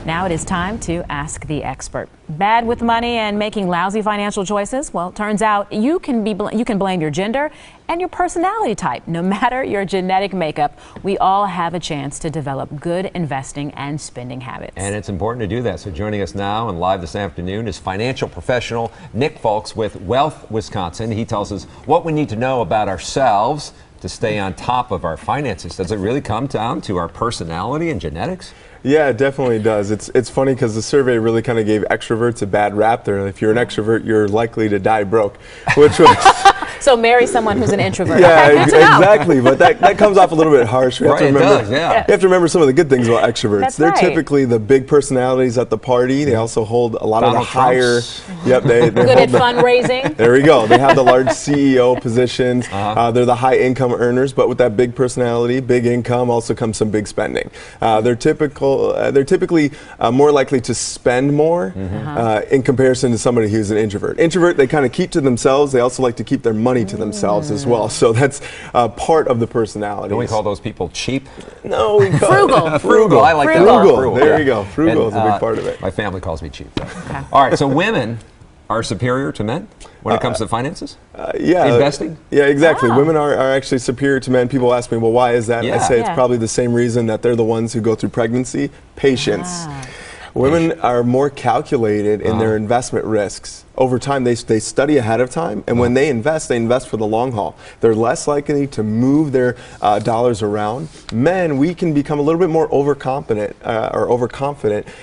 Now it is time to ask the expert. Bad with money and making lousy financial choices? Well, it turns out you can blame your gender and your personality type. No matter your genetic makeup, we all have a chance to develop good investing and spending habits. And it's important to do that. So joining us now and live this afternoon is financial professional Nick Folks with Wealth Wisconsin. He tells us what we need to know about ourselves to stay on top of our finances. Does it really come down to our personality and genetics? Yeah, it definitely does. It's funny because the survey really kind of gave extroverts a bad rap there. If you're an extrovert, you're likely to die broke, which was... So marry someone who's an introvert. Yeah, exactly. But that comes off a little bit harsh. We have to remember, it does, yeah. You have to remember some of the good things about extroverts. That's They're right. typically the big personalities at the party. They also hold a lot Donald of the higher... Trump's. Yep, they Good at fundraising. There we go. They have the large CEO positions. They're the high income earners, but with that big personality, big income, also comes some big spending. They're typically more likely to spend more in comparison to somebody who's an introvert. Introvert, they kind of keep to themselves. They also like to keep their money to themselves as well. So that's part of the personality. Don't we call those people cheap? No, we call Frugal. Frugal. I like Frugal. that. Frugal. There you go. Frugal is a big part of it. My family calls me cheap. Okay. All right, so women are superior to men when it comes to finances? Yeah. Investing? Yeah, exactly. Wow. Women are actually superior to men. People ask me, well, why is that? Yeah. I say it's Yeah. probably the same reason that they're the ones who go through pregnancy. Patience. Women are more calculated in their investment risks. Over time, they study ahead of time, and when they invest for the long haul. They're less likely to move their dollars around. Men, we can become a little bit more overconfident,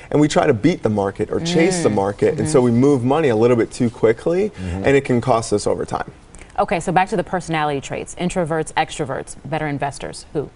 and we try to beat the market or chase the market, and so we move money a little bit too quickly, and it can cost us over time. Okay, so back to the personality traits. Introverts, extroverts, better investors. Who?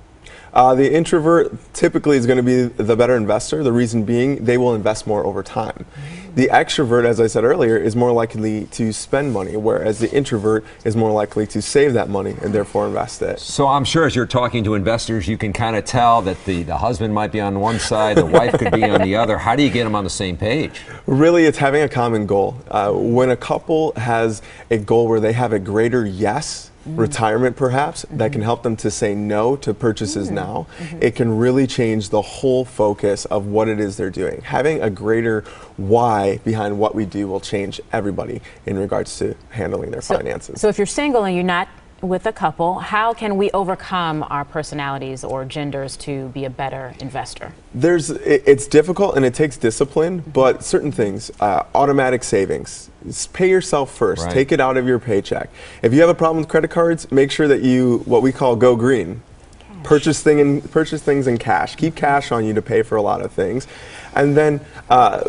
The introvert typically is going to be the better investor. The reason being, they will invest more over time. The extrovert, as I said earlier, is more likely to spend money, whereas the introvert is more likely to save that money and therefore invest it. So I'm sure as you're talking to investors, you can kind of tell that the husband might be on one side, the wife could be on the other. How do you get them on the same page? Really, it's having a common goal. When a couple has a goal where they have a greater yes, retirement perhaps, that can help them to say no to purchases now, it can really change the whole focus of what it is they're doing. Having a greater why behind what we do will change everybody in regards to handling their finances. So if you're single and you're not with a couple, how can we overcome our personalities or genders to be a better investor? It's difficult and it takes discipline, but certain things, automatic savings, pay yourself first, take it out of your paycheck. If you have a problem with credit cards, make sure that you, what we call go green. Purchase things in cash. Keep cash on you to pay for a lot of things. And then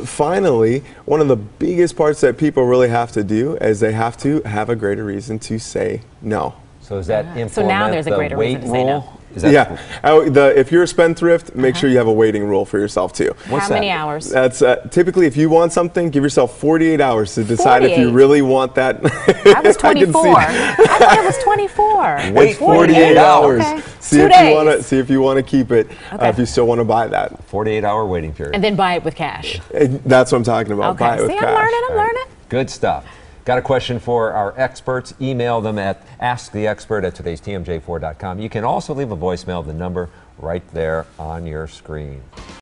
finally, one of the biggest parts that people really have to do is they have to have a greater reason to say no. So is that implement So now there's a greater reason to say no. Is that if you're a spendthrift, make sure you have a waiting rule for yourself too. How many hours? That's typically if you want something, give yourself 48 hours to decide if you really want that. I was 24. I thought it was 24. Wait 48 hours. Okay. See if you want to keep it. If you still want to buy that. 48-hour waiting period. And then buy it with cash. That's what I'm talking about. Buy it with See, cash. I'm learning. Good stuff. Got a question for our experts? Email them at asktheexpert@today'stmj4.com. You can also leave a voicemail, the number right there on your screen.